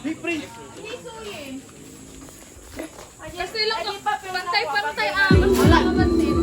May print. Kasi lang pantay-pantay aman din.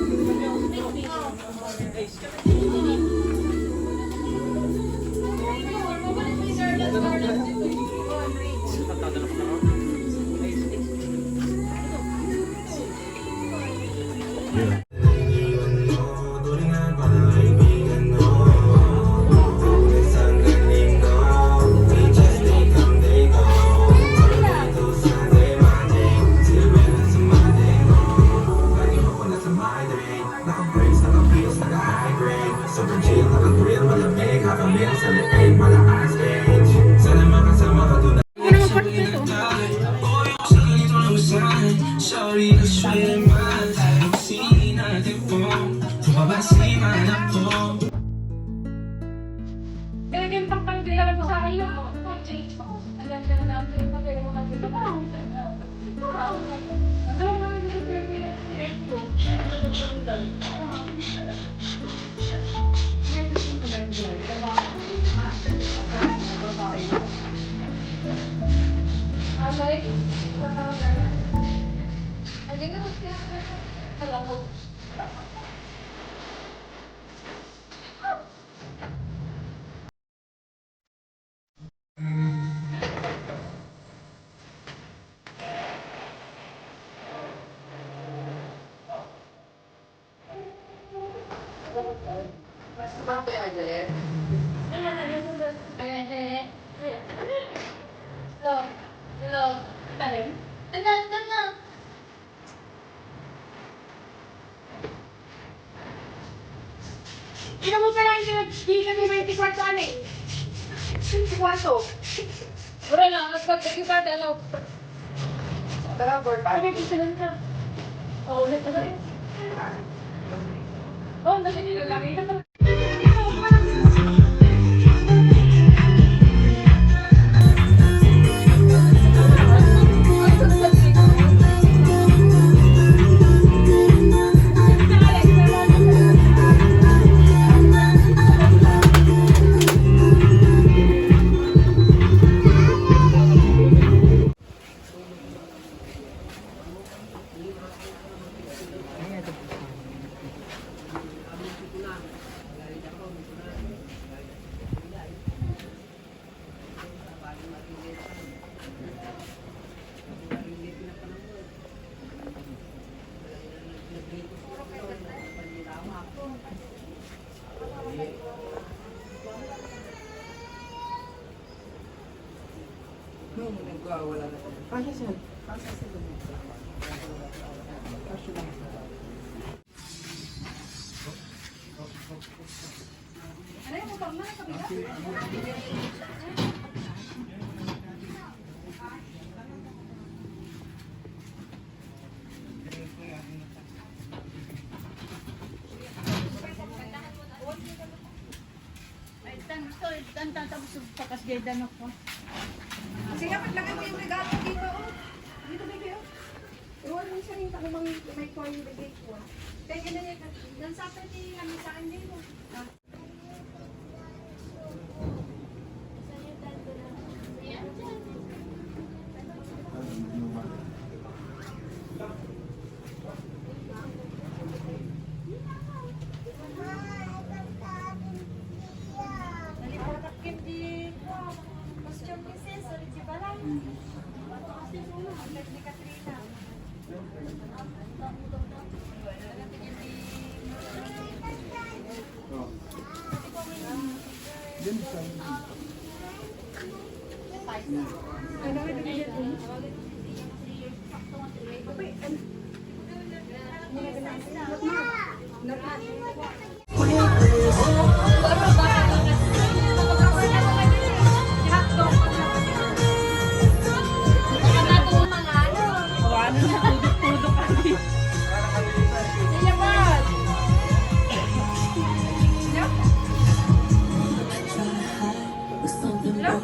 Sorry, kaswerte man tayo sinin natin po. Tumabasi man ako. Ganyan pang pagdila mo sa akin. Alam na namin yung pagdila mo kasi Ina mo pa lang di kami 24 saan eh. 24. Wala lang, nagpag-24 alaw. Tara, board pa. Ano gusto lang na? Oo, ulit na rin. Oo, nagsisilagay na pala. Wala na. Kasya siya. Kasya siya. Kasya lang. Ano yung mabang na kabila? Tapos pakas gaydan ako. Sige, paglagay mo yung regalo dito. Dito, baby. Iwan mo siya rin ako may coin regate ko. Kaya na yan. Dan sa atin kami sa akin dito.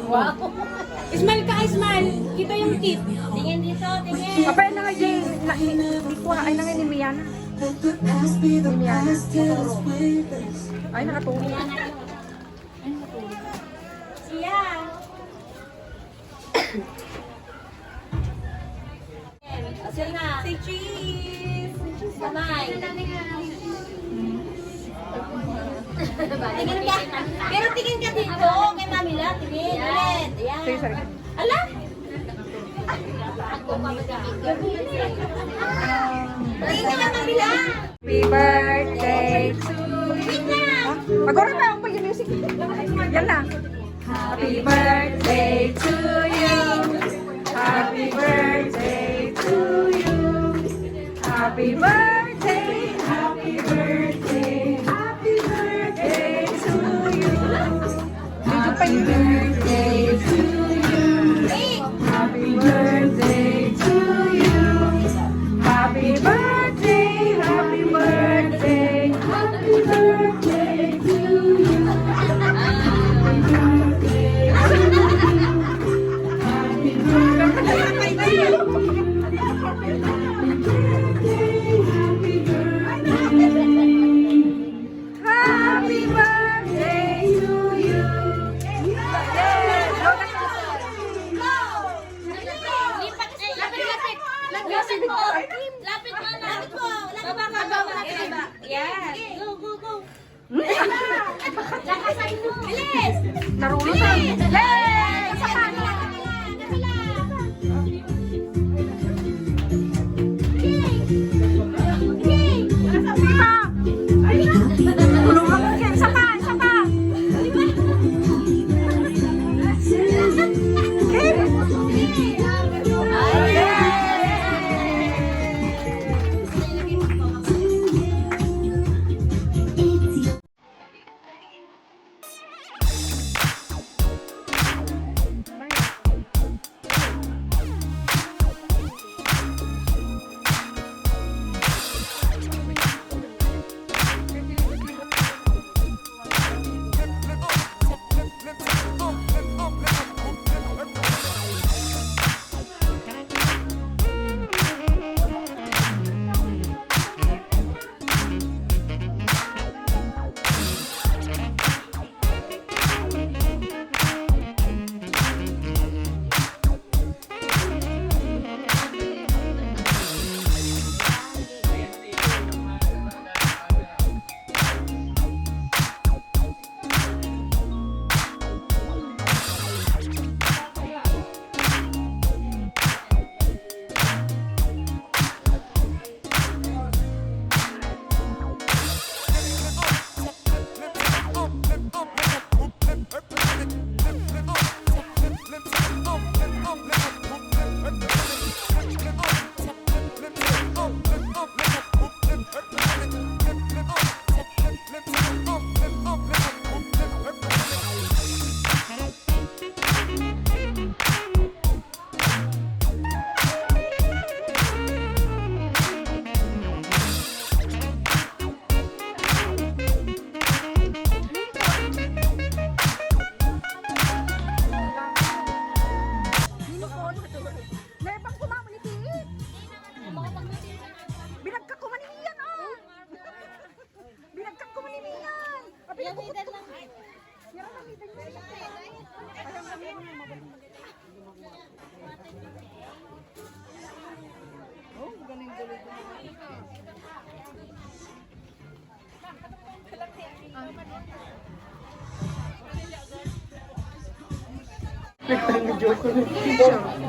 Wow! Smile ka, smile! Kita yung tip. Tingin dito, tingin. Kapay na nga Jay. Ay na nga ni Miana. Ni Miana. Ay, nakatulog. Siya! Asil na. Say cheese. Kamay. Tingin ka. Pero tingin ka dito. Kay Mamila. Tingin. Ulit. Ayan. Sige, sorry. Ala? Tingin ka kay Mamila. Happy birthday to Wait na. Magora na ako pag yung music. Yan na. Happy birthday to you. Happy birthday to you. Happy birthday. Happy birthday. Happy birthday to you. Happy birthday to you. Happy birthday to you. Happy birthday. Happy birthday. Happy birthday to you. Happy birthday to you. Lipat. Lapit. Lapit mo. Lapit mo. Lapit mo. Baba ka. Baba ka. Yan. Go. Lakasan mo. Bilis. Narulusan. Yay! Kasapan. Tulungan mo siya. Isa pa.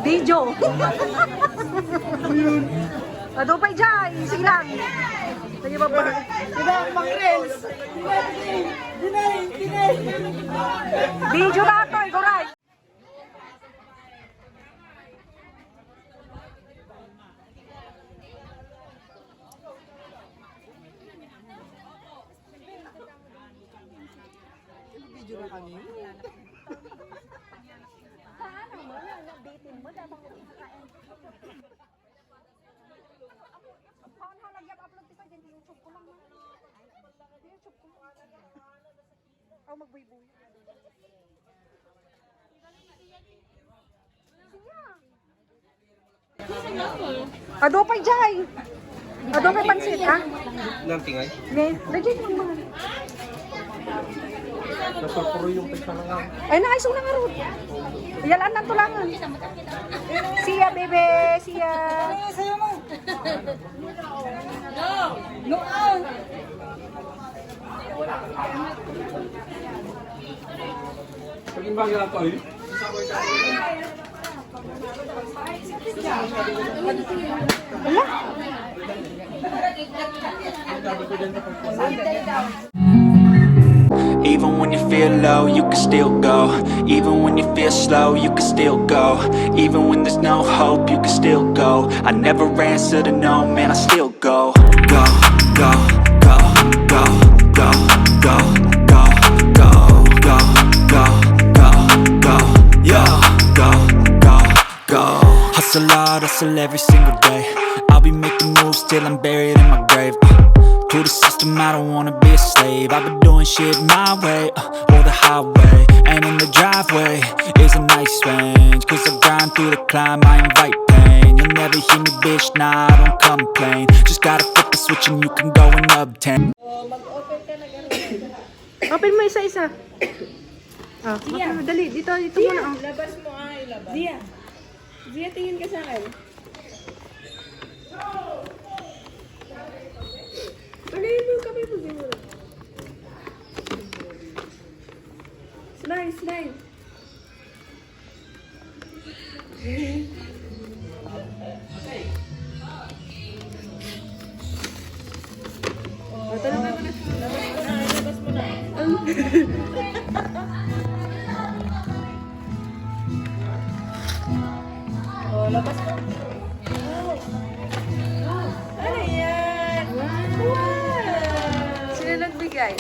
Video. Ado pa jay, silang. Sige ba pa? Video ba to, ikaw right? Video na kami. Magbuy-buy. Ado pa jay. Ado pa pansit ha? Nang tingay. Ne, legit mo. Ay, nakaisong na nga ron. Yalaan ng tulangan. Siya, bebe. Siya. No! Paging bagay ako eh. Even when you feel low, you can still go. Even when you feel slow, you can still go. Even when there's no hope, you can still go. I never answer to no, man, I still go. Go, go, go, go, go, go, go, go, go, go, go, go, yo, go, go, go. Hustle hard, hustle every single day. I'll be making moves till I'm buried in my grave. To the system, I don't wanna be a slave. I've been doing shit my way, or the highway. And in the driveway is a nice range. Cause I grind through the climb, I invite pain. You'll never hear me, bitch, nah, I don't complain. Just gotta flip the switch and you can go and obtain. Open mo isa-isa. Ah, open mo. Dali. Dito muna. Oh. Labas mo ilabas. Zia, tingin ka sa akin. Pagayin mo kami mo siguro. Smile. Tulungan mo na. Labas mo na. Labas mo. Ano yan? Wow! Sino nagbigay?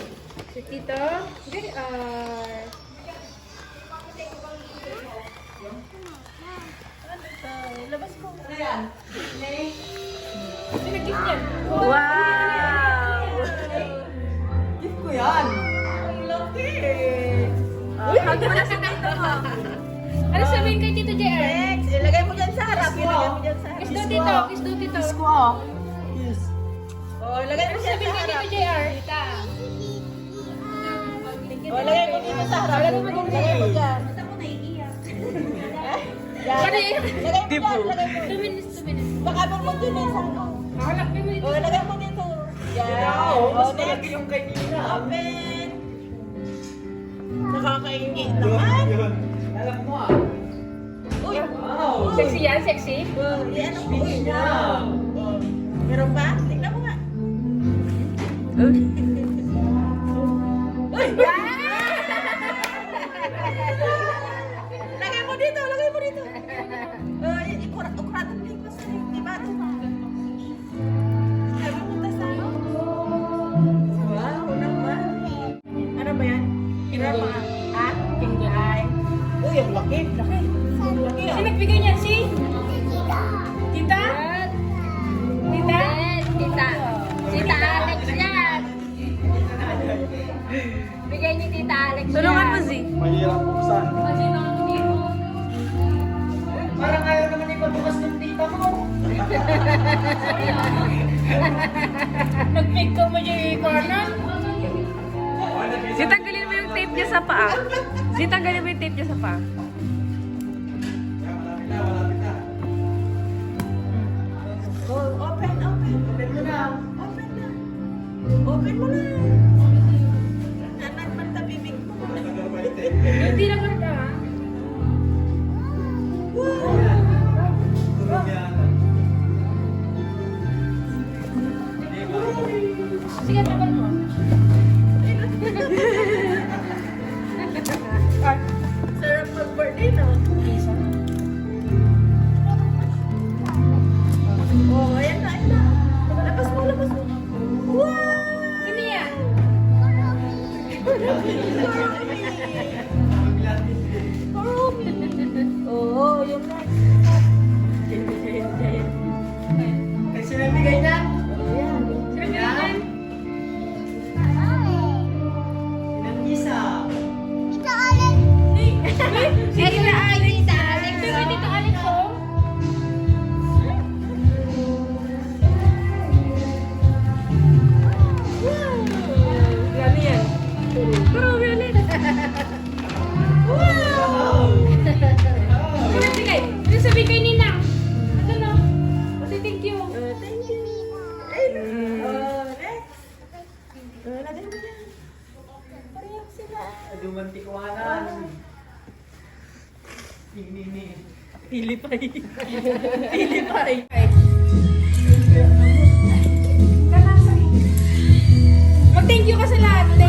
Si Tito? JR. Labas mo. Ano yan? Sino gift yan? Wow! Gift ko yan. Ang laki! Hug mo na si Tito mo. Ano sabihin kay Tito JR? Next, ilagay mo dyan sa harap. Ilagay mo dyan sa harap. Kiss do Tito. Kiss do Tito. Yes. Oh, ilagay mo Ano dyan sabihin sa kay harap. Tito JR? Oh, ilagay mo dito sa harap. Ilagay mo dyan. Ilagay mo dyan. Ano yun? Ilagay mo dyan. Ilagay mo. 2 minutes. Baka mo dyan eh. Makalakbay mo dito. Oh, ilagay mo dito. Yan. Mas Oh, malaki next. yung kanina. Open. Nakakaingi naman. Yun. Alam mo ah. Uy. Wow. Sexy yan, sexy. Yan ang uy. Meron pa? Tignan mo nga. Uy! Lagay mo dito, lagay mo dito. Ikuratan mo yung basta di ba? Sabi mo ta sa wow, naman. Ano ba yan? Kira pa. Ha? Ay. Uy, ang laki. Laki. Sino nagbigay niyan? Si? Tita? Tita? Tita Alex yan. Bigay ni Tita Alex yan. Tulungan mo, Z. Mahirap buksan. Parang ayaw naman ipabukas ng tita mo. Nag-pick ka mo yung corner? Tanggalin mo yung tape niya sa paa. Tanggalin mo yung tape niya sa paa. Open mo na. Open mo na. Nanan man ta bibig mo. Hindi naman ka. Sige, tagal mo. Sarap mag-birthday. Pilipay. Pilipay. Mag-thank you ka sa lahat.